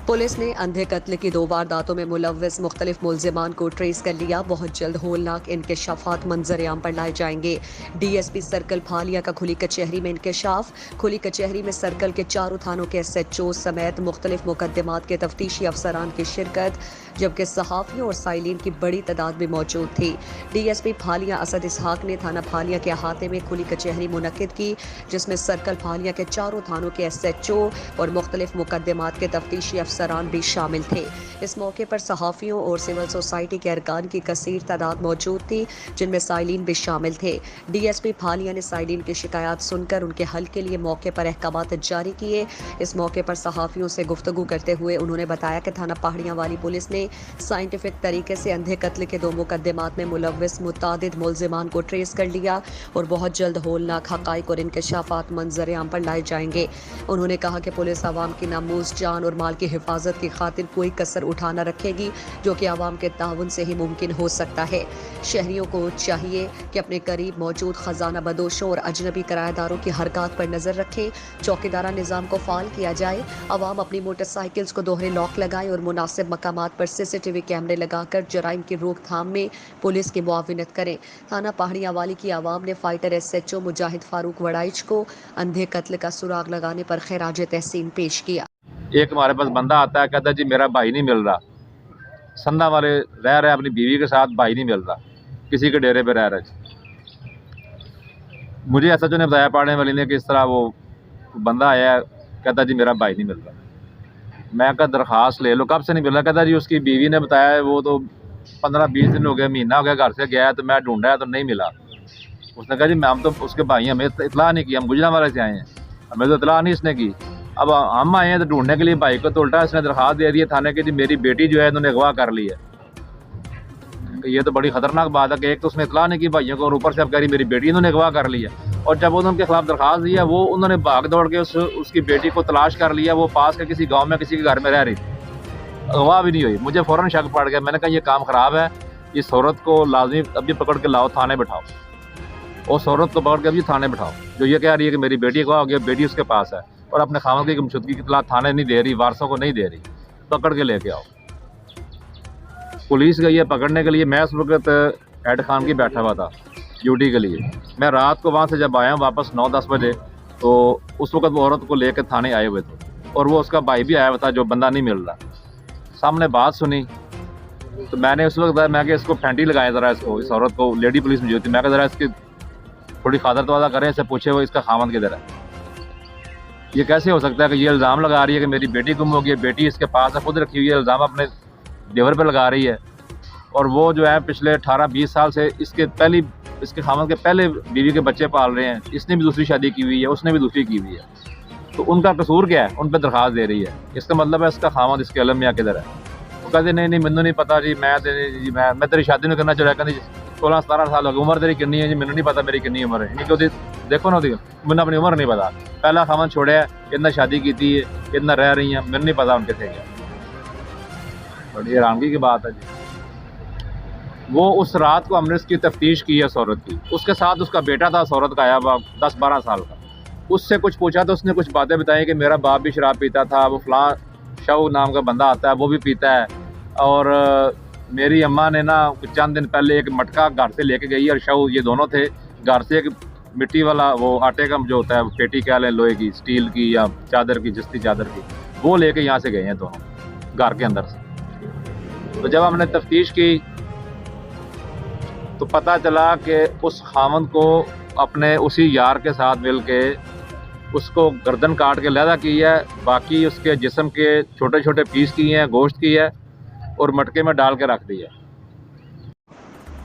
Police ने अंधे कत्ल की 2 वारदातों में मुलव्विस मुख्तलिफ मुलजिमान को ट्रेस कर लिया। बहुत जल्द होलनाक इंकशाफात मंजर-ए-आम पर लाए जाएंगे। डीएसपी सर्कल भालिया का खुली कचहरी में इंकशाफ। खुली कचहरी में सर्कल के 4 थानों के SHO समेत मुख्तलिफ मुकदमात के तफ्तीशी अफसरान की शिरकत, जबकि सहाफ़ियों और साइलिन की बड़ी तादाद भी मौजूद थी। डीएसपी भालिया असद इसहाक ने थाना भालिया के अहाते में खुली कचहरी मुनक्किद की, जिसमें सर्कल भालिया के 4 थानों के SHO और मुख्तलिफ मुकदमात के तफ्तीशी अफसरान भी शामिल थे। इस मौके पर सहाफ़ियों और सिविल सोसाइटी के अरकान की कसीर तादाद मौजूद थी, जिनमें साइलिन भी शामिल थे। डीएसपी भालिया ने साइलिन की शिकायत सुनकर उनके हल के लिए मौके पर अहकामात जारी किए। इस मौके पर सहाफ़ियों से गुफ्तगू करते हुए उन्होंने बताया कि थाना पहाड़ियाँ वाली पुलिस ने साइंटिफिक तरीके से अंधे कत्ल के 2 मुकदमात में मुलव्विस मुतादिद मुलजिमान को ट्रेस कर लिया और बहुत जल्द होलनाक हक़ाइक़ और इंकशाफात मंजर-ए-आम पर लाए जाएंगे। उन्होंने कहा कि पुलिस आवाम की नामूस, जान और माल की हिफाजत की खातिर कोई कसर उठा न रखेगी, जो कि आवाम के ताउन से ही मुमकिन हो सकता है। शहरियों को चाहिए कि अपने करीब मौजूद खजाना बदोशों और अजनबी किराएदारों की हरकत पर नजर रखें। चौकीदारा निज़ाम को फाल किया जाए। आवाम अपनी मोटरसाइकिल्स को दोहरे लॉक लगाएं और मुनासिब मकामात पर CCTV कैमरे लगाकर जराइम की रोकथाम में पुलिस की मुआविनत करें। थाना पहाड़ियाँ वाली की आवाम ने फाइटर SHO मुजाहिद फारूक वड़ाइच को अंधे कत्ल का सुराग लगाने पर खैराज तहसीन पेश किया। एक हमारे पास बंदा आता है, कहता है जी मेरा भाई नहीं मिल रहा, संधा वाले रह रहे अपनी बीवी के साथ, भाई नहीं मिल रहा, किसी के डेरे पे रह रहे। मुझे SHO ने बताया पढ़ने वाली ने कि इस तरह वो बंदा आया, कहता जी मेरा भाई नहीं मिल रहा। मैं कहा दरख्वास्त ले लो, कब से नहीं मिल रहा? कहता जी उसकी बीवी ने बताया, वो तो 15-20 दिन हो गए, महीना हो गया घर से गया है, तो मैं ढूंढा है तो नहीं मिला। उसने कहा जी हम तो उसके भाई, हमें इतला नहीं की, हम गुजरांवाला से आए हैं, हमें तो इतला नहीं इसने की। अब हम आए हैं तो ढूंढने के लिए भाई को, तो उल्टा इसने दरख्वास्त दे दी है थाने की, जी मेरी बेटी जो है इन्होंने अगवा कर ली है। ये तो बड़ी खतरनाक बात है कि एक तो उसने इतला नहीं की भाइयों को, और ऊपर से अब कह रही मेरी बेटी इन्होंने अगवा कर ली है। और जब उनके खिलाफ दरख्वास्त दी है, वो उन्होंने भाग दौड़ के उसकी बेटी को तलाश कर लिया। वो पास के किसी गाँव में किसी के घर में रह रही थी, अगवा भी नहीं हुई। मुझे फ़ौरन शक पड़ गया, मैंने कहा ये काम ख़राब है, इस औरत को लाजमी अभी पकड़ के लाओ, थाने बैठाओ। उस औरत को पकड़ के अभी थाने बैठाओ जो ये कह रही है कि मेरी बेटी अगवा हो गई, बेटी उसके पास है और अपने खामद की गुमशुदगी की इत्तला थाने नहीं दे रही, वारसों को नहीं दे रही, पकड़ के लेके आओ। पुलिस गई है पकड़ने के लिए। मैं उस वक्त हेड खान की बैठा हुआ था ड्यूटी के लिए। मैं रात को वहाँ से जब आया वापस 9-10 बजे, तो उस वक्त वो औरत को लेकर थाने आए हुए थे और वो उसका भाई भी आया हुआ था जो बंदा नहीं मिल रहा। सामने बात सुनी तो मैंने उस वक्त मैं कि इसको फैंटी लगाया ज़रा, इसको, इस औरत को, लेडी पुलिस में जो थी, मैं कहा ज़रा इसकी थोड़ी खातर तवाज़ा करें, इससे पूछे वो इसका खामद किधर है। ये कैसे हो सकता है कि ये इल्ज़ाम लगा रही है कि मेरी बेटी गुम हो गई है, बेटी इसके पास है, खुद रखी हुई है, इल्ज़ाम अपने देवर पे लगा रही है। और वो जो है पिछले 18-20 साल से इसके खामद के पहले बीवी के बच्चे पाल रहे हैं। इसने भी दूसरी शादी की हुई है, उसने भी दूसरी की हुई है। तो उनका कसूर क्या है? उन पर दरख्वास्त दे रही है। इसका मतलब है इसका खामद इसके अलम में किधर है। वो कहते नहीं मैंने नहीं पता जी, मैं तेरी शादी नहीं करना चाह रहा। कहती 16-17 साल हो गए, उम्र तेरी कितनी है जी? मैंने नहीं पता मेरी कितनी उम्र है। क्यों देखो ना, मैंने अपनी उम्र नहीं पता। पहला खामद छोड़ा है, कितना शादी की थी, कितना रह रही हैं, मैंने नहीं पता उनके थे क्या। बड़ी हैरानगी की बात है जी। वो उस रात को हमने उसकी तफ्तीश की है, उस औरत की। उसके साथ उसका बेटा था, उस औरत का आया हुआ 10-12 साल का। उससे कुछ पूछा तो उसने कुछ बातें बताई कि मेरा बाप भी शराब पीता था, वो फलां शाह नाम का बंदा आता है वो भी पीता है, और मेरी अम्मा ने ना चंद दिन पहले एक मटका घर से लेके गई, और शाह ये दोनों थे, घर से एक मिट्टी वाला वो आटे का जो होता है पेटी क्या लें, लोहे की, स्टील की या चादर की, जस्ती चादर की, वो लेके यहाँ से गए हैं दोनों घर के अंदर से। तो जब हमने तफ्तीश की तो पता चला कि उस खामद को अपने उसी यार के साथ मिल के उसको गर्दन काट के लहदा की है, बाकी उसके जिस्म के छोटे छोटे पीस किए हैं, गोश्त की है, और मटके में डाल के रख दिया।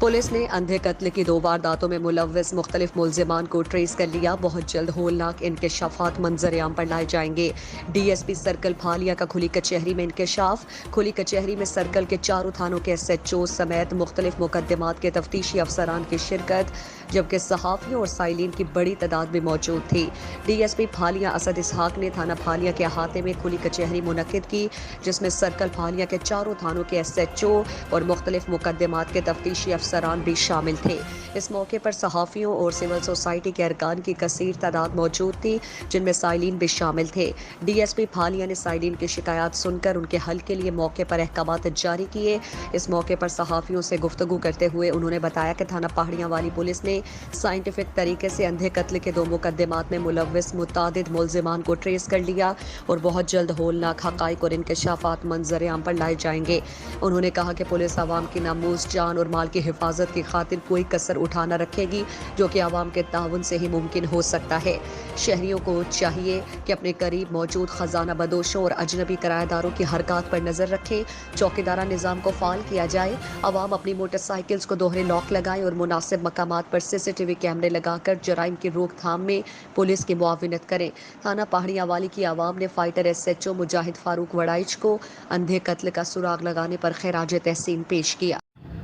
पुलिस ने अंधे कत्ल की 2 वारदातों में मुलव्विस मुख्तलिफ मुलजिमान को ट्रेस कर लिया। बहुत जल्द होलनाक इंकशाफात मंजर-ए-आम पर लाए जाएंगे। डीएसपी सर्कल भालिया का खुली कचहरी में इंकशाफ। खुली कचहरी में सर्कल के 4 थानों के SHO समेत मुख्तलिफ मुकदमात के तफ्तीशी अफसरान की शिरकत, जबकि सहाफ़ियों और साइलिन की बड़ी तादाद भी मौजूद थी। DSP फालिया असद इसहाक ने थाना फालिया के अहाते में खुली कचहरी मुनक्किद की, जिसमें सर्कल फालिया के चारों थानों के SHO और मुख्तलिफ मुकदमात के तफ्तीशी अफसरान भी शामिल थे। इस मौके पर सहाफ़ियों और सिविल सोसाइटी के अरकान की कसीर तादाद मौजूद थी, जिनमें साइलिन भी शामिल थे। DSP फालिया ने साइलिन की शिकायत सुनकर उनके हल के लिए मौके पर अहकामात जारी किए। इस मौके पर सहाफ़ियों से गुफ्तगू करते हुए उन्होंने बताया कि थाना पहाड़ियाँ वाली पुलिस ने साइंटिफिक तरीके से अंधे कत्ल के 2 मुकदमात में मुलव्विस मुतादिद मुल्ज़िमान को ट्रेस कर लिया और बहुत जल्द होलनाक हक़ाइक़ और इंकशाफात मंजर आम पर लाए जाएंगे। उन्होंने कहा कि पुलिस आवाम की नामूस, जान और माल की हिफाजत की खातिर कोई कसर उठा न रखेगी, जो कि आवाम के ताउन से ही मुमकिन हो सकता है। शहरियों को चाहिए कि अपने करीब मौजूद खजाना बदोशों और अजनबी किराएदारों की हरकत पर नज़र रखें। चौकीदारा निज़ाम को फ़ाल किया जाए। आवाम अपनी मोटरसाइकिल्स को दोहरे लॉक लगाएं और मुनासिब मकामात पर CCTV कैमरे लगाकर जराइम की रोकथाम में पुलिस की मुआविनत करें। थाना पहाड़ियाँ वाली की आवाम ने फाइटर SHO मुजाहिद फारूक वड़ाइच को अंधे कत्ल का सुराग लगाने पर खैराज तहसीन पेश किया।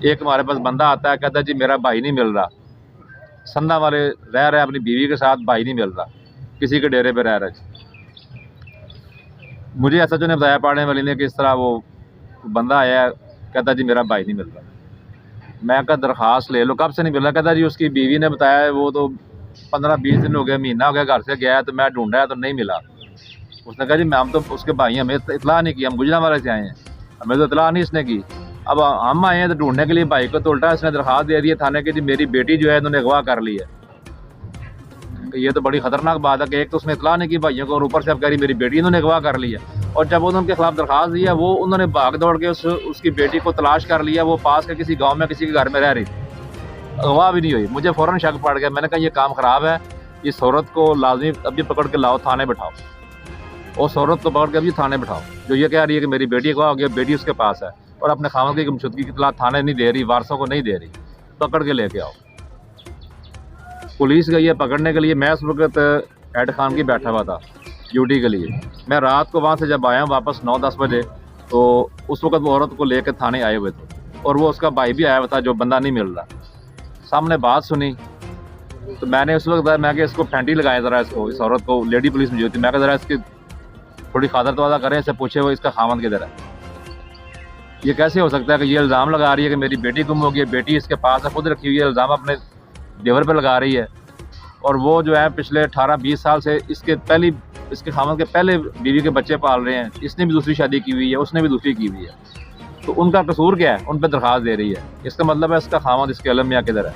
एक हमारे पास बंदा आता है, कहता है जी मेरा भाई नहीं मिल रहा, संधा वाले रह रहे अपनी बीवी के साथ, भाई नहीं मिल रहा, किसी के डेरे पे रह रहे। मुझे SHO ने बताया पढ़ने वाली ने कि इस तरह वो बंदा आया, कहता जी मेरा भाई नहीं मिल रहा। मैं कहा दरख्वास्त ले लो। कब से नहीं मिल रहा? कहता जी उसकी बीवी ने बताया, वो तो 15-20 दिन हो गए, महीना हो गया घर से गया है, तो मैं ढूंढा है तो नहीं मिला। उसने कहा जी हम तो उसके भाई, हमें इतला नहीं की, हम गुजरांवाला से आए हैं, हमें तो इतला नहीं इसने की। अब हम आए हैं तो ढूंढने के लिए भाई को, तो उल्टा इसने दरख्वास्त दे दी है थाने की, जी मेरी बेटी जो है इन्होंने अगवा कर ली है। ये तो बड़ी खतरनाक बात है कि एक तो उसने इतला नहीं की भाइयों को, और ऊपर से अब कह रही मेरी बेटी इन्होंने अगवा कर ली है। और जब उन्होंने उनके खिलाफ दरख्वास्त दी है, वो उन्होंने भाग दौड़ के उसकी बेटी को तलाश कर लिया। वो पास के किसी गांव में किसी के घर में रह रही थी, अगवा भी नहीं हुई। मुझे फ़ौरन शक पड़ गया, मैंने कहा ये काम ख़राब है, इस औरत को लाजमी अभी पकड़ के लाओ, थाने बिठाओ। उस औरत को पकड़ के अभी थाने बिठाओ जो ये कह रही है कि मेरी बेटी अगवा हो गया, बेटी उसके पास है, और अपने खामद की गुमशुदगी की इत्तला थाने नहीं दे रही, वारसों को नहीं दे रही, पकड़ के लेके आओ। पुलिस गई है पकड़ने के लिए। मैं उस वक्त हेड खान की बैठा हुआ था ड्यूटी के लिए। मैं रात को वहाँ से जब आया वापस 9-10 बजे, तो उस वक्त वो औरत को लेकर थाने आए हुए थे, और वो उसका भाई भी आया हुआ था जो बंदा नहीं मिल रहा। सामने बात सुनी तो मैंने उस वक्त मैं कि इसको फैंटी लगाया ज़रा, इसको, इस औरत को, लेडी पुलिस में जो थी, मैं कहा ज़रा इसकी थोड़ी खातर तवाज़ा करें, इससे पूछे वो इसका खामन किधर है। ये कैसे हो सकता है कि ये इल्ज़ाम लगा रही है कि मेरी बेटी गुम हो गई है, बेटी इसके पास है, खुद रखी हुई है, इल्ज़ाम अपने देवर पर लगा रही है। और वो जो है पिछले 18-20 साल से इसके खामन के पहले बीवी के बच्चे पाल रहे हैं। इसने भी दूसरी शादी की हुई है, उसने भी दूसरी की हुई है, तो उनका कसूर क्या है? उन पर दरख्वास्त दे रही है। इसका मतलब है इसका खामन इसके अलम या किधर है।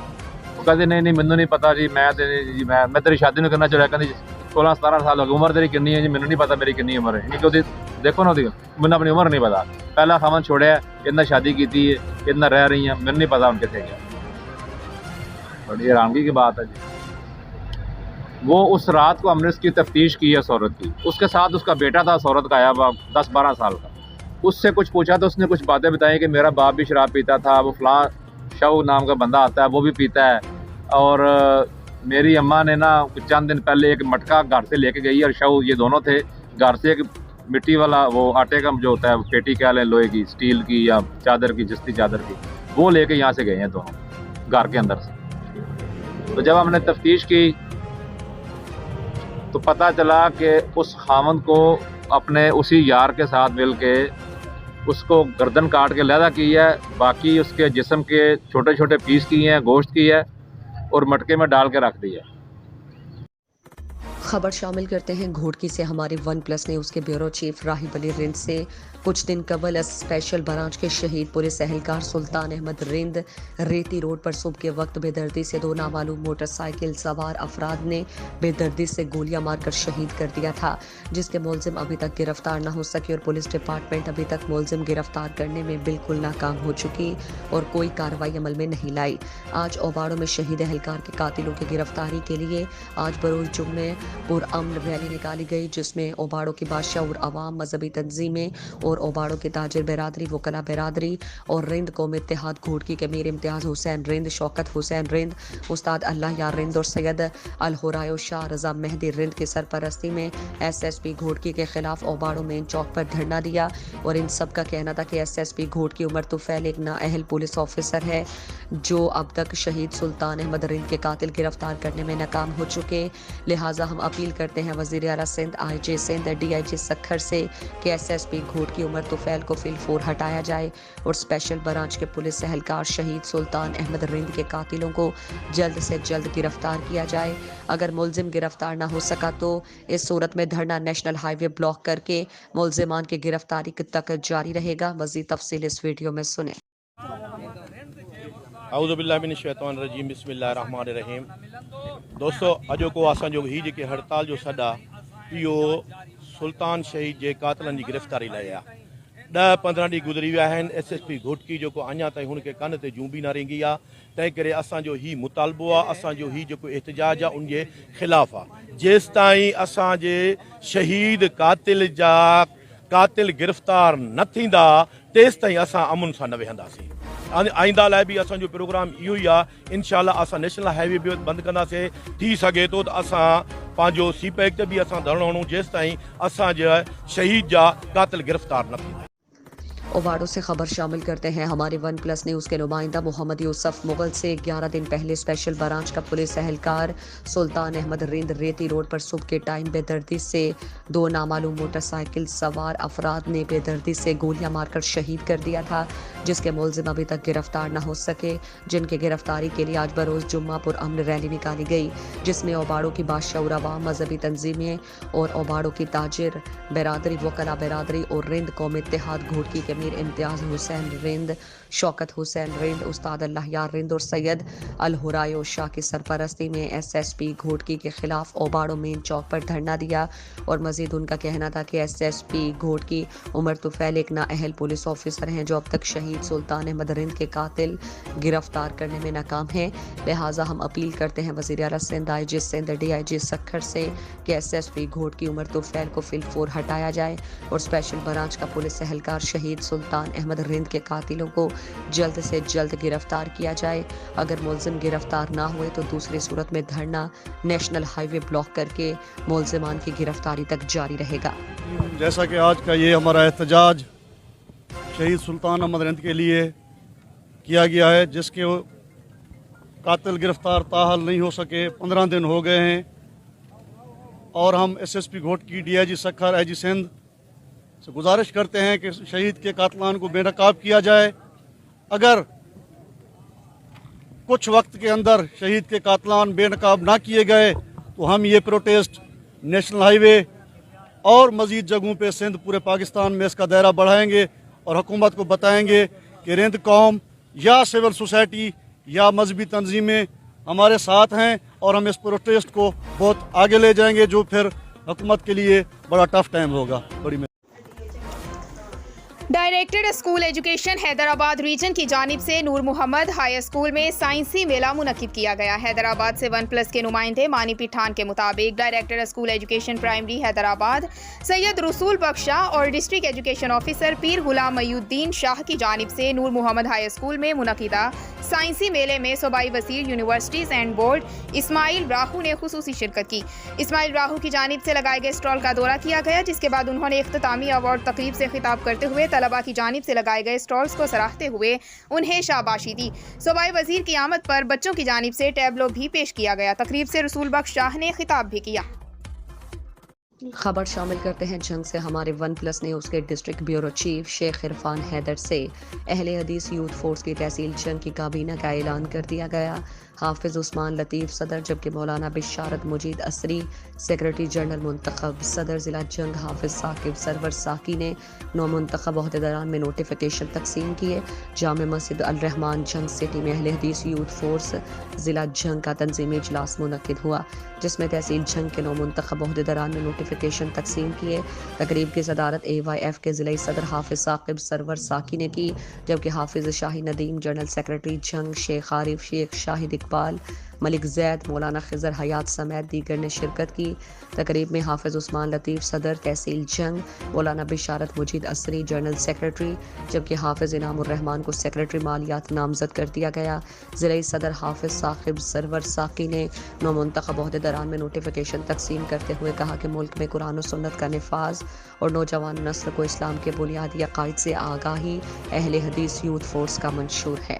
वो कहते नहीं मैनू नहीं पता जी, मैं तेरी शादी नहीं करना चाह रहा। कहती 16-17 साल हो गए, उम्र तेरी कितनी है जी? मैनू नहीं पता मेरी कितनी उम्र है। क्योंकि देखो ना, मैंने अपनी उम्र नहीं पता, पहला खामन छोड़ा है, कितना शादी की थी, कितना रह रही हैं, मैनू नहीं पता उनके थे क्या। बड़ी हैरानगी की बात है जी। वो उस रात को हमने उसकी तफ्तीश की है, उस औरत की। उसके साथ उसका बेटा था, उस औरत का आया हुआ 10-12 साल का। उससे कुछ पूछा तो उसने कुछ बातें बताई कि मेरा बाप भी शराब पीता था, वो फलां शाह नाम का बंदा आता है वो भी पीता है, और मेरी अम्मा ने ना चंद दिन पहले एक मटका घर से लेके गई, और शाह ये दोनों थे, घर से एक मिट्टी वाला वो आटे का जो होता है पेटी क्या लें, लोहे की, स्टील की या चादर की, जिस्ती चादर की, वो लेके यहाँ से गए हैं दोनों घर के अंदर से। तो जब हमने तफ्तीश की तो पता चला कि उस खामन को अपने उसी यार के साथ मिल के उसको गर्दन काट के लहदा की है, बाकी उसके जिस्म के छोटे छोटे पीस किए हैं, गोश्त की है, और मटके में डाल के रख दिया। खबर शामिल करते हैं घोटकी से। हमारे OnePlus ने उसके ब्यूरो चीफ राहिब अली रिंद से कुछ दिन कबल स्पेशल ब्रांच के शहीद पुलिस एहलकार सुल्तान अहमद रिंद रेती रोड पर सुबह के वक्त बेदर्दी से 2 नामालूम मोटरसाइकिल सवार अफराद ने बेदर्दी से गोलियां मारकर शहीद कर दिया था, जिसके मुलजिम अभी तक गिरफ्तार न हो सके, और पुलिस डिपार्टमेंट अभी तक मुलजिम गिरफ्तार करने में बिल्कुल नाकाम हो चुकी और कोई कार्रवाई अमल में नहीं लाई। आज ओबाड़ो में शहीद एहलकार के कातिलों की गिरफ्तारी के लिए आज बरोज जुम्मे पुरअमन रैली निकाली गई, जिसमें ओबाड़ो की बादशाह और अवाम, मजहबी तंजीमें और ओबाड़ों की ताजिर बिरादरी वकला बिरादरी और रिंद कौम इत्तेहाद घोटकी के मीर इम्तियाज़ हुसैन रिंद, शौकत हुसैन रिंद, उस्ताद अल्लाह यार रिंद और सैयद अल हुरायो शाह रजा मेहदी रिंद की सरपरस्ती में SSP घोटकी के खिलाफ ओबाड़ों मेन चौक पर धरना दिया। और इन सब का कहना था कि SSP घोटकी उमर तुफैल एक नाअहल पुलिस ऑफिसर है जो अब तक शहीद सुल्तान अहमद रिंद के कातिल गिरफ्तार करने में नाकाम हो चुके। लिहाजा हम अपील करते हैं वज़ीर आला सिंध, IG सिंध, DIG सखर से कि SSP घोटकी उमर तुफैल को फिलफोर हटाया जाए और स्पेशल ब्रांच के पुलिस एहलकार शहीद सुल्तान अहमद रिंद के कातिलों को जल्द से जल्द गिरफ्तार किया जाए। अगर मुलजिम गिरफ्तार ना हो सका तो इस सूरत में धरना नेशनल हाईवे ब्लॉक करके मुलजिमान की गिरफ्तारी तक जारी रहेगा। मज़ीद तफसील इस वीडियो में सुने। आऊज़ुबिल्लाहि मिनश शैतानिर रजीम, बिस्मिल्लाहिर रहमानिर रहीम। दोस्तों, अॼु को असांजो ही जेके हड़ताल जो सॾा इहो सुल्तान शहीद जे कातिलनि जी गिरफ़्तारी लाइ आहे। 10-15 ॾींहं गुज़री विया आहिनि। SSP घोटकी जेको अञा ताईं हुनखे कन ते जूं बि न रेंगी आहे। तंहिं करे असांजो ही मुतालबो आहे, असांजो ही जेको एहतजाज आहे उन जे ख़िलाफ़ आहे। जेसि ताईं असांजे शहीद कातिल गिरफ़्तार न थींदा तेसि ताईं असां अमुन सां न वेहंदासीं। आईंदा लाइ बि असांजो प्रोग्राम इहो ई आहे। इंशाअल्लाह असां नेशनल हाईवे बि बंदि कंदासीं। थी सघे थो त असां पंहिंजो CPEC ते बि असां धरणो हणूं जेसि ताईं असांजा शहीद जा कातिल गिरफ़्तार न थींदा। ओबाड़ों से खबर शामिल करते हैं हमारे OnePlus न्यूज़ के नुमाइंदा मोहम्मद यूसुफ मुगल से। 11 दिन पहले स्पेशल ब्रांच का पुलिस एहलकार सुल्तान अहमद रिंद रेती रोड पर सुबह के टाइम बेदर्दी से 2 नामालूम मोटरसाइकिल सवार अफराद ने बेदर्दी से गोलियां मारकर शहीद कर दिया था, जिसके मुलजिम अभी तक गिरफ्तार न हो सके, जिनकी गिरफ्तारी के लिए आज बरोज़ जुम्मा पुरअमन रैली निकाली गई, जिसमें ओबाड़ों की बादशाह अवाम, मजहबी तंजीमें और ओबाड़ों की ताजिर बिरादरी वकला बिरादरी और रिंद कौम इत्तेहाद घोटकी के मीर इम्तियाज़ हुसैन रिंद, शौकत हुसैन रिंद, उस्ताद अल्लाह यार रिंद और सैयद अल हुरायो शाह की सरपरस्ती में SSP घोटकी के खिलाफ ओबाड़ों मेन चौक पर धरना दिया। और मजीद उनका कहना था कि SSP घोटकी उमर तुफैल एक नाअहल पुलिस ऑफिसर हैं जो अब तक शहीद सुल्तान अहमद रिंद के कातिल गिरफ्तार करने में नाकाम हैं। लिहाजा हम अपील करते हैं वज़ीर आला सिंध, IG सिंध, DIG सखर से कि SSP घोटकी उमर तुफैल को फिलफोर हटाया जाए और स्पेशल ब्रांच का पुलिस एहलकार शहीद सुल्तान अहमद रिंद के कातिलों को जल्द से जल्द गिरफ्तार किया जाए। अगर मुलजिम गिरफ्तार ना हुए तो दूसरी सूरत में धरना नेशनल हाईवे ब्लॉक करके मुलजिमान की गिरफ्तारी तक जारी रहेगा। जैसा कि आज का ये हमारा एहतजाज शहीद सुल्तान अहमद रिंद के लिए किया गया है, जिसके कातिल गिरफ्तार ताहाल नहीं हो सके, 15 दिन हो गए हैं, और हम SSP Ghotki, DIG Sukkur, IG Sindh से गुजारिश करते हैं कि शहीद के कातलान को बेनकाब किया जाए। अगर कुछ वक्त के अंदर शहीद के कातलान बेनकाब ना किए गए तो हम ये प्रोटेस्ट नेशनल हाईवे और मज़ीद जगहों पे सिंध पूरे पाकिस्तान में इसका दायरा बढ़ाएंगे और हुकूमत को बताएंगे कि रिंद कौम या सिविल सोसाइटी या मजहबी तंजीमें हमारे साथ हैं और हम इस प्रोटेस्ट को बहुत आगे ले जाएंगे, जो फिर हुकूमत के लिए बड़ा टफ टाइम होगा। बड़ी directorate school education Hyderabad region की जानिब से नूर मोहम्मद हाई स्कूल में साइंसी मेला मुनक्किद किया गया। हैदराबाद से OnePlus के नुमाइंदे मानी पिठान के मुताबिक directed school education primary Hyderabad Syed रसूल बख्शा और डिस्ट्रिक्ट एजुकेशन ऑफिसर पीर गुलाम मयूद्दीन शाह की जानिब से नूर मोहम्मद हाई स्कूल में मुनक्किदा साइंसी मेले में सूबाई वज़ीर यूनिवर्सिटीज़ एंड बोर्ड इस्माइल राहू ने खुसूसी शिरकत की। इस्माइल राहू की जानिब से लगाए गए स्टॉल का दौरा किया गया, जिसके बाद उन्होंने इख्तितामी अवार्ड तकरीब से खिताब करते हुए तलबा की जानिब से लगाए गए स्टॉल्स को सराहते हुए उन्हें शाबाशी दी। सूबाई वज़ीर की आमद पर बच्चों की जानिब से टैबलो भी पेश किया गया। तकरीब से रसूल बख्श शाह ने खिताब भी किया। खबर शामिल करते हैं जंग से हमारे OnePlus ने उसके district bureau chief Sheikh Irfan Haider से। अहले हदीस यूथ फोर्स की तहसील जंग की काबीना का ऐलान कर दिया गया। हाफिज उस्मान लतीफ़ सदर, जबकि मौलाना बिशारत मुजीद असरी सेक्रेटरी जनरल मुंतखब। सदर ज़िला जंग हाफिज साकिब सरवर साकी ने 9 मुंतखब ओहदेदारान में नोटिफिकेशन तकसीम किए। जामे मस्जिद अल रहमान जंग सिटी में अहले हदीस यूथ फोर्स ज़िला जंग का तंजीमी इजलास मुनक्किद हुआ, जिसमें तहसील जंग के 9 मुंतखब ओहदेदारान ने नोटिफिकेशन तकसीम किए। तकरीब की सदारत AYF के ज़िला सदर हाफिज साकिब सरवर साकी ने की, जबकि हाफिज शाही नदीम जनरल सेक्रेटरी जंग शेख आरिफ शेख शाहिद اقبال, ملک زید, مولانا خضر حیات سمیت دیگر نے شرکت کی. تقریب میں حافظ عثمان لطیف صدر تحصیل جنگ, مولانا بشارت مجید عصری جنرل سیکرٹری, جبکہ حافظ انعام الرحمان کو سیکرٹری مالیات نامزد کر دیا گیا. ضلعی صدر حافظ ثاقب سرور ساقی نے نومنتخب عہدیداران میں نوٹیفیکیشن تقسیم کرتے ہوئے کہا کہ ملک میں قرآن و سنت کا نفاذ اور نوجوان نسل کو اسلام کے بنیادی عقائد سے آگاہی اہل حدیث یوتھ فورس کا منشور ہے.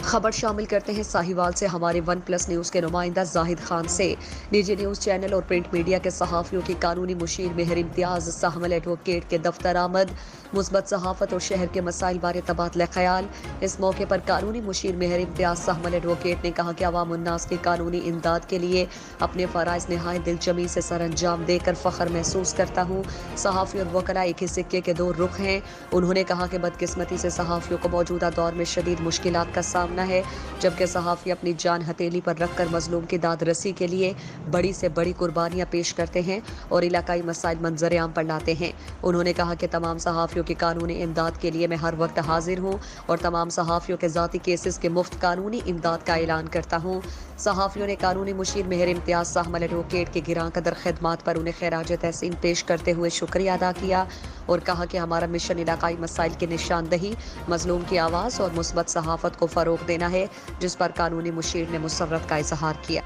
خبر شامل کرتے ہیں ساہیوال سے ہمارے ون پلس نیوز کے نمائندہ زاہد خان سے. نجی نیوز چینل اور پرنٹ میڈیا کے صحافیوں کی قانونی مشیر مہر امتیاز سہمل ایڈوکیٹ کے دفتر آمد. مثبت صحافت اور شہر کے مسائل بارے تبادلہ خیال. اس موقع پر قانونی مشیر مہر امتیاز سہمل ایڈوکیٹ نے کہا کہ عوام الناس کی قانونی امداد کے لیے اپنے فرائض نہایت دلجمی سے سر انجام دے کر فخر محسوس کرتا ہوں. صحافی اور وکلاء ایک ہی سکے کے دو رخ ہیں. انہوں نے کہا کہ بدقسمتی سے صحافیوں کو موجودہ دور میں شدید مشکلات کا سامنا ہے, جبکہ صحافی اپنی جان ہتھیلی پر رکھ کر مظلوم کی داد رسی کے لیے بڑی سے بڑی قربانیاں پیش کرتے ہیں اور علاقائی مسائل منظر عام پر لاتے ہیں. انہوں نے کہا کہ تمام صحافیوں کی قانونی امداد کے لیے میں ہر وقت حاضر ہوں اور تمام صحافیوں کے ذاتی کیسز کے مفت قانونی امداد کا اعلان کرتا ہوں. صحافیوں نے قانونی مشیر مہر امتیاز سہمل ایڈوکیٹ کی گراں قدر خدمات پر انہیں خراج تحسین پیش کرتے ہوئے شکریہ ادا کیا اور کہا کہ ہمارا مشن علاقائی مسائل کی نشاندہی, مظلوم کی آواز اور مثبت صحافت کو فروغ دینا ہے, جس پر قانونی مشیر نے مسرت کا اظہار کیا.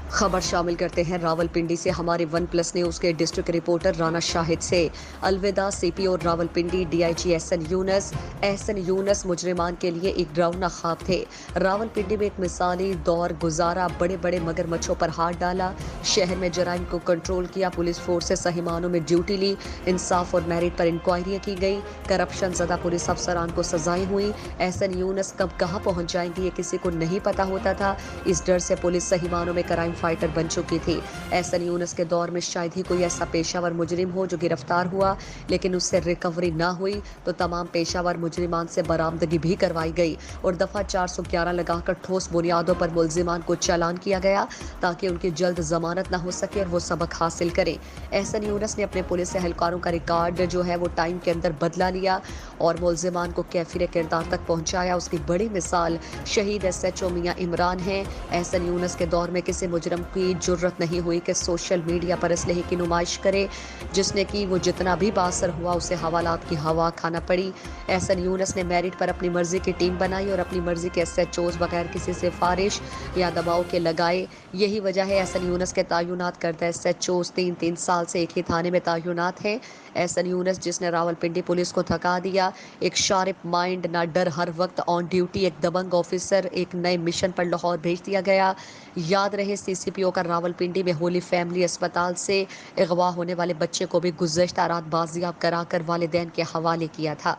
خبر شامل کرتے ہیں راولپنڈی سے ہمارے ون پلس نیوز کے ڈسٹرکٹ رپورٹر رانا شاہد سے. الوداع سی پی او راولپنڈی ڈی آئی جی احسن یونس مجرمان کے لیے ایک ڈراؤنا خواب تھے. راولپنڈی میں ایک مثالی دور گزارا, بڑے بڑے مگر مچھوں پر ہاتھ ڈالا, شہر میں جرائم کو کنٹرول کیا, پولیس فورس سے صحیح معنوں میں ڈیوٹی لی, انصاف اور میرٹ پر انکوائریاں کی گئی, کرپشن زدہ پولیس افسران کو سزائیں ہوئیں. احسن یونس کب کہاں پہنچ جائیں گی یہ کسی کو نہیں پتا ہوتا تھا. اس ڈر سے پولیس صحیح معنوں میں کرائم فائٹر بن چکی تھی. احسن یونس کے دور میں شاید ہی کوئی ایسا پیشہ ور مجرم ہو جو گرفتار ہوا لیکن اس سے ریکوری نہ ہوئی, تو تمام پیشہ ور مجرمان سے برآمدگی بھی کروائی گئی اور دفعہ 411 لگا کر ٹھوس بنیادوں پر ملزمان کو چالان کیا گیا تاکہ ان کی جلد ضمانت نہ ہو سکے اور وہ سبق حاصل کریں. احسن یونس نے اپنے پولیس اہلکاروں کا ریکارڈ جو ہے وہ ٹائم کے اندر بدلا لیا اور ملزمان کو کیفر کردار تک پہنچایا. اس کی بڑی مثال شہید ایس ایچ او میاں عمران ہیں. احسن یونس کے دور میں کسی مجرم کی جرت نہیں ہوئی کہ سوشل میڈیا پر اسلحے کی نمائش کرے, جس نے کی وہ جتنا بھی باثر ہوا اسے حوالات کی ہوا کھانا پڑی. احسن یونس نے میرٹ پر اپنی مرضی کی ٹیم بنائی اور اپنی مرضی کے ایس ایچ اوز بغیر کسی سفارش یا دباؤ کے لگائے. یہی وجہ ہے احسن یونس کے تعینات کردہ ایس ایچ اوز 3 سال سے ایک ہی تھانے میں تعینات ہیں. احسن یونس جس نے راولپنڈی پولیس کو تھکا دیا, ایک شارپ مائنڈ, نہ ڈر, ہر وقت آن ڈیوٹی, ایک دبنگ آفیسر, ایک نئے مشن پر لاہور بھیج دیا گیا. یاد رہے سی سی پی او کا راولپنڈی میں ہولی فیملی اسپتال سے اغوا ہونے والے بچے کو بھی گزشتہ رات بازیاب کرا کر والدین کے حوالے کیا تھا.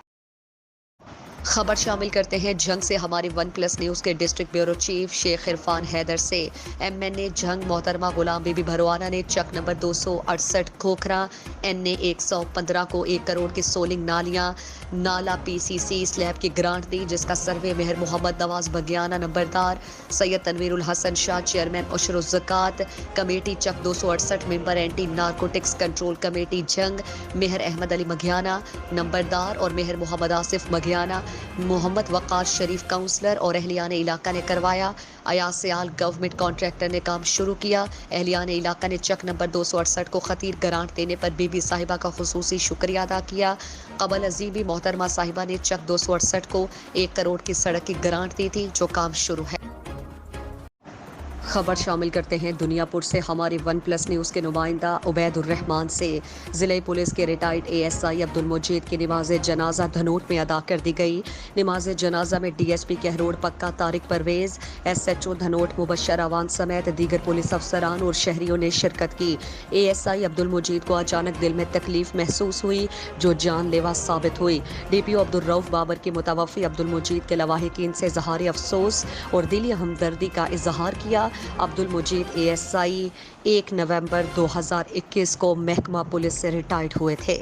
خبر شامل کرتے ہیں جنگ سے ہمارے ون پلس نیوز کے ڈسٹرکٹ بیورو چیف شیخ عرفان حیدر سے. ایم این اے جنگ محترمہ غلام بی بی بھروانہ نے چک نمبر 268 کھوکھرا این اے 115 کو 1 کروڑ کی سولنگ نالیاں نالا پی سی سی سلیب کی گرانٹ دی, جس کا سروے مہر محمد نواز بگیانہ نمبردار, سید تنویر الحسن شاہ چیئرمین عشر الزکات کمیٹی چک 268 ممبر اینٹی نارکوٹکس کنٹرول کمیٹی جنگ مہر احمد علی مگھیانہ نمبردار اور مہر محمد آصف مگھیانہ, محمد وقار شریف کاؤنسلر اور اہلیان علاقہ نے کروایا. ایاز سیال گورنمنٹ کانٹریکٹر نے کام شروع کیا. اہلیان علاقہ نے چک نمبر 268 کو خطیر گرانٹ دینے پر بی بی صاحبہ کا خصوصی شکریہ ادا کیا. قبل ازیں بھی محترمہ صاحبہ نے چک 268 کو 1 کروڑ کی سڑک کی گرانٹ دی تھی جو کام شروع ہے. خبر شامل کرتے ہیں دنیا پور سے ہماری ون پلس نیوز کے نمائندہ عبید الرحمان سے. ضلع پولیس کے retired A S I Abdul Majeed کی نماز جنازہ دھنوٹ میں ادا کر دی گئی. نماز جنازہ میں D S P Kahror Pakka Tariq Pervez, S H O Dhanot Mubashir Awan سمیت دیگر پولیس افسران اور شہریوں نے شرکت کی. A S I Abdul Majeed کو اچانک دل میں تکلیف محسوس ہوئی جو جان لیوا ثابت ہوئی. ڈی پی او عبد الرؤف بابر کی متوفی عبد المجید کے لواحقین سے اظہار افسوس اور دلی ہمدردی کا اظہار کیا. Abdul Majeed A S I 1 نومبر 2021 کو محکمہ پولیس سے ریٹائرڈ ہوئے تھے.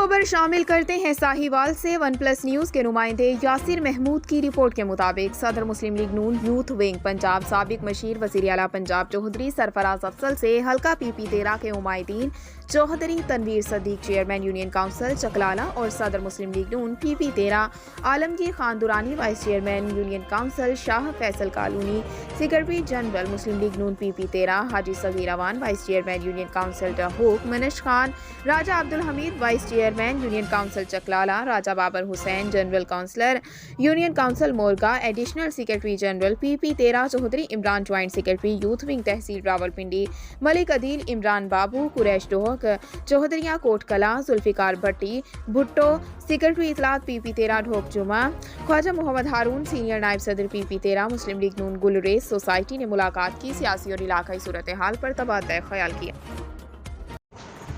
खबर शामिल करते हैं साहिवाल से। वन प्लस न्यूज़ के नुमाइंदे यासिर महमूद की रिपोर्ट के मुताबिक सदर मुस्लिम लीग नून यूथ विंग पंजाब साबिक मशीर वज़ीर आला पंजाब चौधरी सरफराज अफसल से हल्का PP13 के उमायदीन Chaudhry Tanveer Sadiq chairman union council Chaklala और सदर Muslim League Noon PP13 Alamgir Khan Durrani vice chairman union council Shah Faisal colony secretary general Muslim League Noon PP13 Haji Saghir Awan vice chairman union council Dhok मनश Khan Raja Abdul Hameed vice chairman union council Chaklala Raja Babar Hussain general councillor union council Morgah additional secretary general PP13 Chaudhry Imran joint secretary youth wing तहसील रावलपिंडी मलिक अदील इमरान बाबू कुरैश डोहक चौधरिया कोटकला जुल्फिकार भट्टी Bhutto secretary इतलात PP13 ढोक जुमा ख्वाजा मोहम्मद हारून senior नायब सदर PP13 मुस्लिम League नून Gulrez society ने मुलाकात की, सियासी और इलाकाई सूरत हाल पर तबादला ख्याल किया।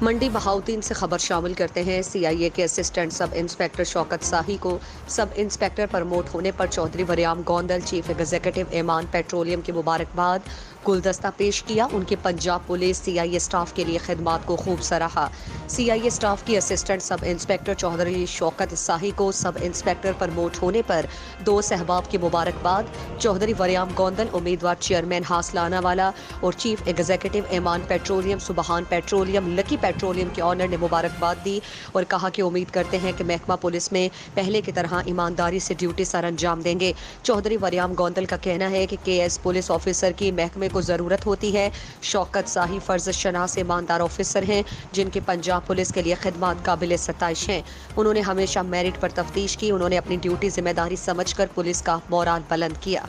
मंडी बहाउद्दीन से खबर शामिल करते हैं। CIA के assistant sub inspector Shaukat Sahi को सब इंस्पेक्टर प्रमोट होने पर चौधरी वरियाम गोंदल चीफ एग्जीक्यूटिव एमान पेट्रोलियम की मुबारकबाद गुलदस्ता पेश किया। उनके पंजाब पुलिस CIA स्टाफ के लिए खिदमात को खूब सराहा। CIA स्टाफ की assistant sub inspector Chaudhry Shaukat Sahi को सब इंस्पेक्टर प्रमोट होने पर दो सहबाब की मुबारकबाद। चौधरी वरियाम गोंदल उम्मीदवार चेयरमैन हासलाना वाला और चीफ एग्जीक्यूटिव एमान पेट्रोलियम सुबहान पेट्रोलियम लकी पेट्रोलियम के ऑनर ने मुबारकबाद दी और कहा कि उम्मीद करते हैं कि महकमा पुलिस में पहले की तरह ईमानदारी से ड्यूटी सर अंजाम देंगे। चौधरी वरियाम गोंदल का कहना है कि KS पुलिस ऑफिसर की महकमे को ज़रूरत होती है। शौकत साही फ़र्ज शनास ईमानदार ऑफिसर हैं जिनकी पंजाब पुलिस के लिए खिदमत काबिल सताइश हैं। उन्होंने हमेशा मेरिट पर तफ्तीश की। उन्होंने अपनी ड्यूटी जिम्मेदारी समझकर पुलिस का मोराल बुलंद किया।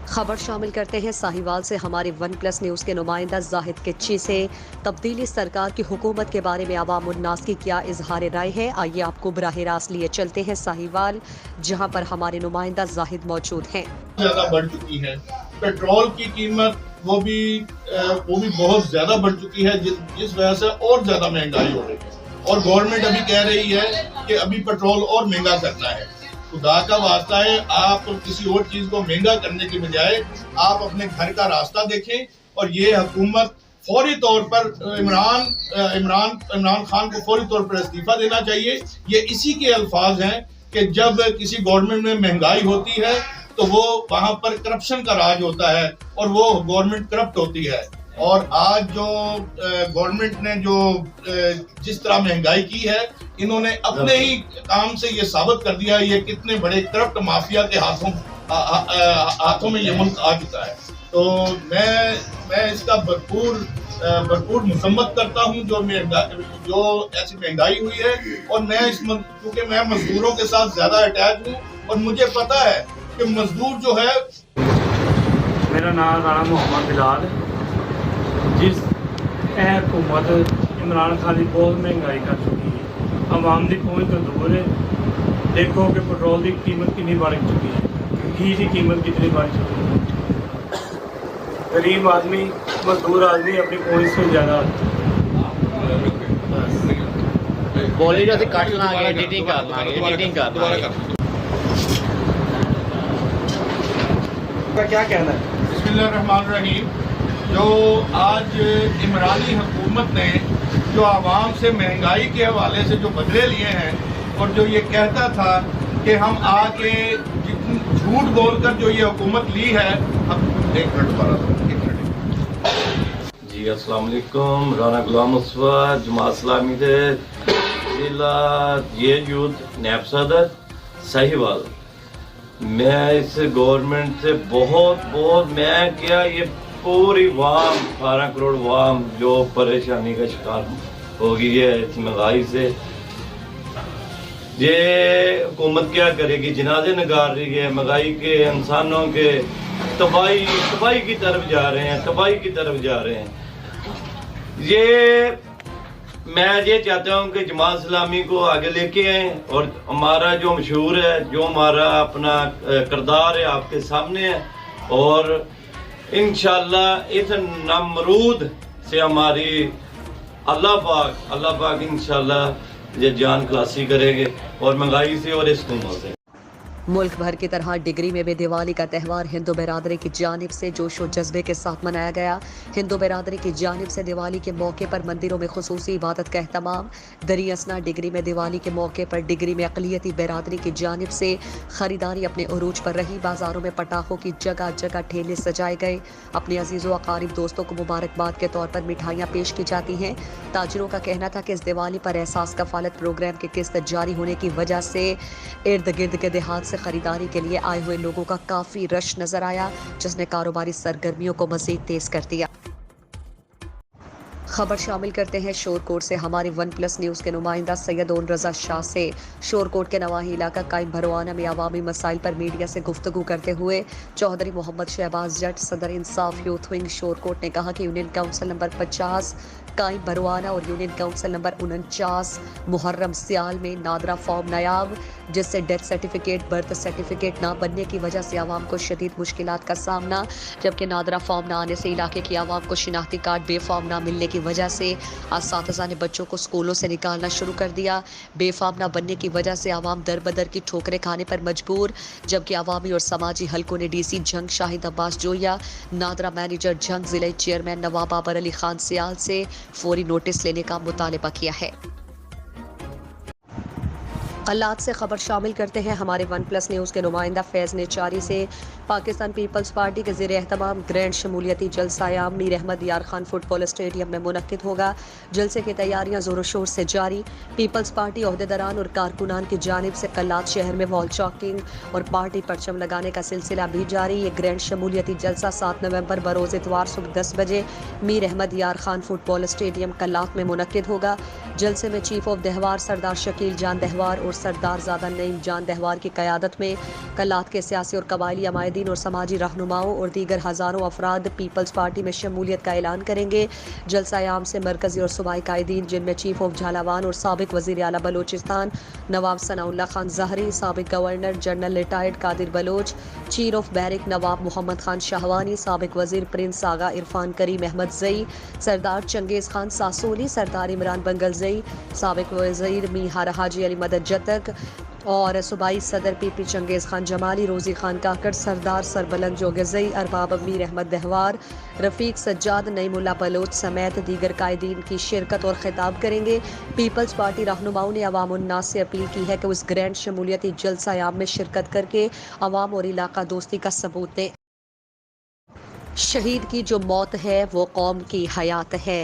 खबर शामिल करते हैं साहिवाल से। हमारे वन प्लस न्यूज़ के नुमाइंदा जाहिद किच्ची से तब्दीली सरकार की हुकूमत के बारे में आवाम उन्नास की क्या इजहार राय है, आइए आपको बराह रास्त लिए चलते हैं साहिवाल, जहां पर हमारे नुमाइंदा जाहिद मौजूद हैं। ज़्यादा बढ़ चुकी है, पेट्रोल की कीमत वो भी बहुत ज़्यादा बढ़ चुकी है, जिस वजह से और ज़्यादा महंगाई हो रही है और गवर्नमेंट अभी कह रही है कि अभी पेट्रोल और महंगा करना है। खुदा का वास्ता है, आप किसी और चीज़ को महंगा करने के बजाय आप अपने घर का रास्ता देखें और ये हुकूमत फौरी तौर पर इमरान खान को फौरी तौर पर इस्तीफा देना चाहिए। ये इसी के अल्फाज हैं कि जब किसी गवर्नमेंट में महंगाई होती है तो वो वहाँ पर करप्शन का राज होता है और वो गवर्नमेंट करप्ट होती है। और आज जो गवर्नमेंट ने जो जिस तरह महंगाई की है, इन्होंने अपने ही काम से ये साबित कर दिया ये कितने बड़े करप्ट माफिया के हाथों में ये मुल्क आ चुका है। तो मैं इसका भरपूर मसम्मत करता हूँ जो ऐसी महंगाई हुई है। और क्योंकि मैं मजदूरों के साथ ज्यादा अटैच हूँ और मुझे पता है कि मजदूर जो है। मेरा नाम राणा मोहम्मद बिलाल। जिस हुकूमत इमरान खान की बहुत महंगाई कर चुकी है, आवाम की पहुँच तो दूर है। देखो कि पेट्रोल की कीमत कितनी बढ़ चुकी है, घी की कीमत कितनी बढ़ चुकी है। गरीब आदमी मजदूर आदमी अपनी पहुँच से ज़्यादा बोली जो कट लांगे एडिटिंग कर लांगे। क्या कहना है? बिस्मिल्लाहिर्रहमानिर्रहीम। जो आज इमरानी हुकूमत ने जो आवाम से महंगाई के हवाले से जो बदले लिए हैं और जो ये कहता था कि हम आके झूठ बोलकर जो ये हुकूमत ली है। अब एक मिनट जी अस्सलाम वालेकुम। राना गुलाम मुस्तफा जमात इस्लामी दे जिला ये यूथ नैब सदर साहिवाल। मैं इस गवर्नमेंट से बहुत मैं क्या ये पूरी वाम 12 करोड़ वाम जो परेशानी का शिकार हो गई है इस महंगाई से। ये हुकूमत क्या करेगी? जनाजे नगार रही है महंगाई के, इंसानों के तबाही की तरफ जा रहे हैं। मैं ये चाहता हूँ कि जमात इस्लामी को आगे लेके आए और हमारा जो मशहूर है, जो हमारा अपना किरदार है आपके सामने है। और इंशाअल्लाह इस नमरूद से हमारी अल्लाह पाक इंशाअल्लाह ये जान खलासी करेंगे और महंगाई से और इस हुकूमत से। मुल्क भर की तरह डिगरी में भी दिवाली का त्यौहार हिंदू बिरादरी की जानिब से जोश व जज्बे के साथ मनाया गया। हिंदू बिरादरी की जानिब से दिवाली के मौके पर मंदिरों में खुसूसी इबादत का अहतमाम। दरी असना डिगरी में दिवाली के मौके पर डिगरी में अक़लियती बिरादरी की जानिब से ख़रीदारी अपने उरूज पर रही। बाज़ारों में पटाखों की जगह जगह ठेले सजाए गए। अपने अजीज़ व अक़ारिब दोस्तों को मुबारकबाद के तौर पर मिठाइयाँ पेश की जाती हैं। ताजिरों का कहना था कि इस दिवाली पर एहसास कफ़ालत प्रोग्राम की किस्त जारी होने की वजह से इर्द गिर्द के देहात से खरीदारी के लिए आए हुए लोगों का काफ़ी रश नजर आया, जिसने कारोबारी सरगर्मियों को मज़ीद तेज कर दिया। खबर शामिल करते हैं शोरकोट से। हमारे वन प्लस न्यूज़ के नुमाइंदा सैयद ओन रज़ा शाह से। शोरकोट के नवाही इलाका कायम भरवाना में अवामी मसाइल पर मीडिया से गुफ्तगू करते हुए चौधरी मोहम्मद शहबाज जट सदर इंसाफ यूथ विंग शोरकोट ने कहा कि यूनियन काउंसिल नंबर 50 कायम भरवाना और यूनियन काउंसिल नंबर 49 मुहर्रम सियाल में नादरा फॉर्म नायाब, जिससे डेथ सर्टिफिकेट बर्थ सर्टिफिकेट ना बनने की वजह से आवाम को शदीद मुश्किलात का सामना, जबकि नादरा फॉर्म ना आने से इलाके की आवाम को शिनाख्ती कार्ड बेफॉर्म ना मिलने की वजह से असातिज़ा ने बच्चों को स्कूलों से निकालना शुरू कर दिया। बेफॉर्म ना बनने की वजह से आवाम दर बदर की ठोकरें खाने पर मजबूर, जबकि अवामी और समाजी हलकों ने DC जंग शाहिद अब्बास जोया, नादरा मैनेजर जंग जिले चेयरमैन नवाब बाबर अली खान सियाल से फौरी नोटिस लेने का मुतालबा किया है। कल्लात से खबर शामिल करते हैं हमारे वन प्लस न्यूज़ के नुमाइंदा फैज़ नेचारी से। पाकिस्तान पीपल्स पार्टी के ज़ेर एहतमाम ग्रैंड शमूलियती जलसा मीर अहमद यार खान फुटबॉल स्टेडियम में मुनक्किद होगा। जलसे की तैयारियां ज़ोर शोर से जारी। पीपल्स पार्टी ओहदेदारान और कारकुनान की जानिब से कल्लात शहर में वॉल चॉकिंग और पार्टी परचम लगाने का सिलसिला भी जारी। ये ग्रैंड शमूलियती जलसा 7 नवंबर बरोज़ इतवार सुबह 10 बजे मीर अहमद यार खान फुटबॉल स्टेडियम कल्लात में मुनक्किद होगा। जलसे में चीफ ऑफ दहवार सरदार शकील जान दहवार और सरदार ज़ादा नईम जान दहवार की क़यादत में कल्लात के सियासी और कबायली अमायदीन और समाजी रहनुमाओं और दीगर हज़ारों अफराद पीपल्स पार्टी में शमूलियत का ऐलान करेंगे। जलसा आम से मरकज़ी और सूबाई कायदीन, जिनमें चीफ ऑफ झालावान और साबिक वज़ीर आला बलोचिस्तान नवाब सनाउल्लाह खान ज़हरी, साबिक governor general retired Qadir Baloch, chief of Barech Nawab Mohammad Khan Shahwani, साबिक वज़ीर prince Agha Irfan Karim Ahmedzai, Sardar Changez Khan Sasoli, Sardar Imran Bangulzai, साबिक वज़ीर मीहार हाजी अली मदद जतक और सूबाई सदर पीपी चंगेज़ खान जमाली, रोज़ी खान काकड़, सरदार सरबलंद जोगज़ई, अरबाब मीर अहमद दहवार, रफ़ीक सज्जाद, नईमुल्ला बलोच समेत दीगर कायदीन की शिरकत और खिताब करेंगे। पीपल्स पार्टी रहनुमाओं ने अवाम उन्नास से अपील की है कि उस ग्रैंड शमूलियती जलसा आम में शिरकत करके अवाम और इलाका दोस्ती का सबूत दें। शहीद की जो मौत है वो कौम की हयात है,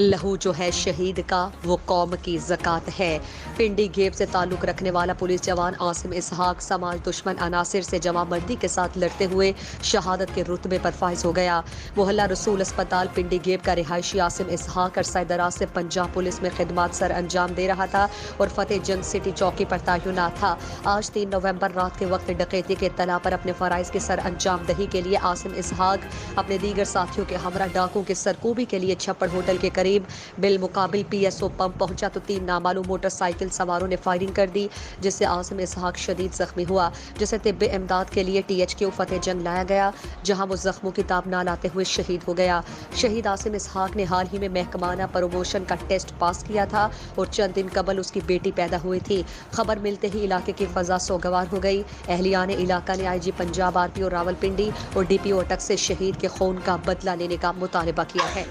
लहू जो है शहीद का वो कौम की ज़कात है। पिंडी गेब से ताल्लुक़ रखने वाला पुलिस जवान आसिम इसहाक समाज दुश्मन अनासिर से जवामर्दी के साथ लड़ते हुए शहादत के रुतबे पर फाइज हो गया। मोहल्ला रसूल अस्पताल पिंडी गेब का रिहायशी आसिम इसहाक अरसा दराज से पंजाब पुलिस में खिदमत सर अंजाम दे रहा था और फतेह जंग सिटी चौकी पर तैनात था। आज 3 नवंबर रात के वक्त डकैती के इत्तला पर अपने फ़राइज़ की सर अंजाम दही के लिए आसिम इसहाक अपने दीगर साथियों के हमरा डाकुओं की सरकोबी के लिए छप्पड़ होटल के करीब बिलमुकाबिल PSO पंप पहुंचा तो 3 नामालूम मोटरसाइकिल सवारों ने फायरिंग कर दी, जिससे आसिम इसहाक शदीद जख्मी हुआ, जिसे तिब्बे इमदाद के लिए THQ फतेह जंग लाया गया, जहां वो जख्मों की ताब ना लाते हुए शहीद हो गया। शहीद आसिम इसहाक ने हाल ही में महकमाना प्रमोशन का टेस्ट पास किया था और चंद दिन कबल उसकी बेटी पैदा हुई थी। खबर मिलते ही इलाके की फजा सोगवार हो गई। अहलियान इलाका ने IG पंजाब RPO रावलपिंडी और DPO अटक से शहीद के खून का बदला लेने का मुतालबा किया है।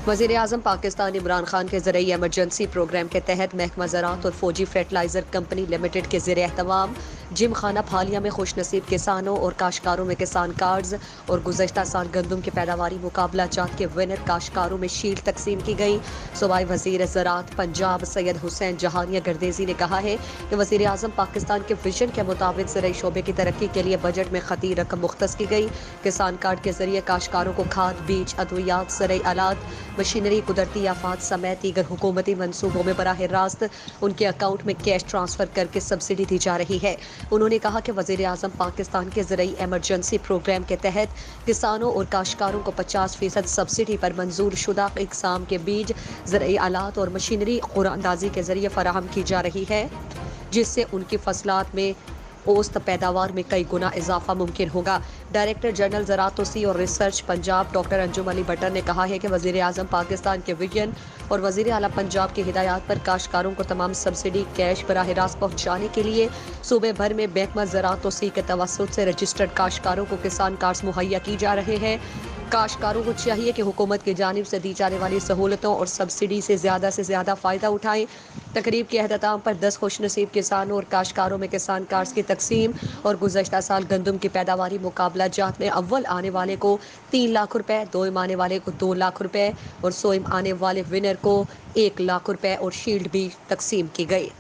वज़ीर आज़म पाकिस्तान इमरान खान के ज़रिए एमरजेंसी प्रोग्राम के तहत महकमा ज़राअत और फौजी फर्टिलाइज़र कंपनी लिमिटेड के ज़ेर एहतमाम जिम खाना फालिया में खुश नसीब किसानों और काश्तकारों में किसान कार्ड्स और गुज़श्ता साल गंदम के पैदावारी मुकाबला जात के विनर काश्तकारों में शील्ड तकसीम की गई। सूबाई वज़ीर ज़राअत पंजाब सैयद हुसैन जहानिया गर्देज़ी ने कहा है कि वज़ीर आज़म पाकिस्तान के विजन के मुताबिक ज़राई शोबे की तरक्की के लिए बजट में खती रकम मुख्तस की गई। किसान कार्ड के ज़रिए काश्तकारों को खाद, बीज, अद्वियात, ज़राई आलात, मशीनरी, कुदरती आफात समेत दीगर हुकूमती मनसूबों में बराह रास्त उनके अकाउंट में कैश ट्रांसफ़र करके सब्सिडी दी जा रही है। उन्होंने कहा कि वज़ीर आज़म पाकिस्तान के ज़रिए एमरजेंसी प्रोग्राम के तहत किसानों और काश्तकारों को 50% सब्सिडी पर मंजूर शुदा इक़साम के बीज, ज़राई आलात और मशीनरी क़ुरानदाज़ी के ज़रिए फराहम की जा रही है, जिससे उनकी फसलात में औसत पैदावार में कई गुना इजाफा मुमकिन होगा। डायरेक्टर जनरल ज़राअत तोसी और research Punjab doctor Anjum Ali butter ने कहा है कि वज़ीर आज़म पाकिस्तान के विजन और वज़ीर आला पंजाब की हिदायत पर काश्तकारों को तमाम सब्सिडी कैश बराह रास्त पहुँचाने के लिए सूबे भर में महकमा ज़राअत तोसी के तवस्सुत से रजिस्टर्ड काश्तकारों को किसान कार्ड्स मुहैया की जा रहे हैं। काश्तकारों को चाहिए कि हुकूमत की जानिब से दी जाने वाली सहूलतों और सब्सिडी से ज़्यादा फ़ायदा उठाएं। तकरीब के अहतमाम पर 10 खुशनसीब किसानों और काश्तकारों में किसान कार्ड्स की तकसीम और गुज़श्ता साल गंदम की पैदावारी मुकाबला जात में अव्वल आने वाले को 3 लाख रुपए, दोइम आने वाले को 2 लाख रुपए और सोइम आने वाले विनर को 1 लाख रुपए और शील्ड भी तकसीम की गई।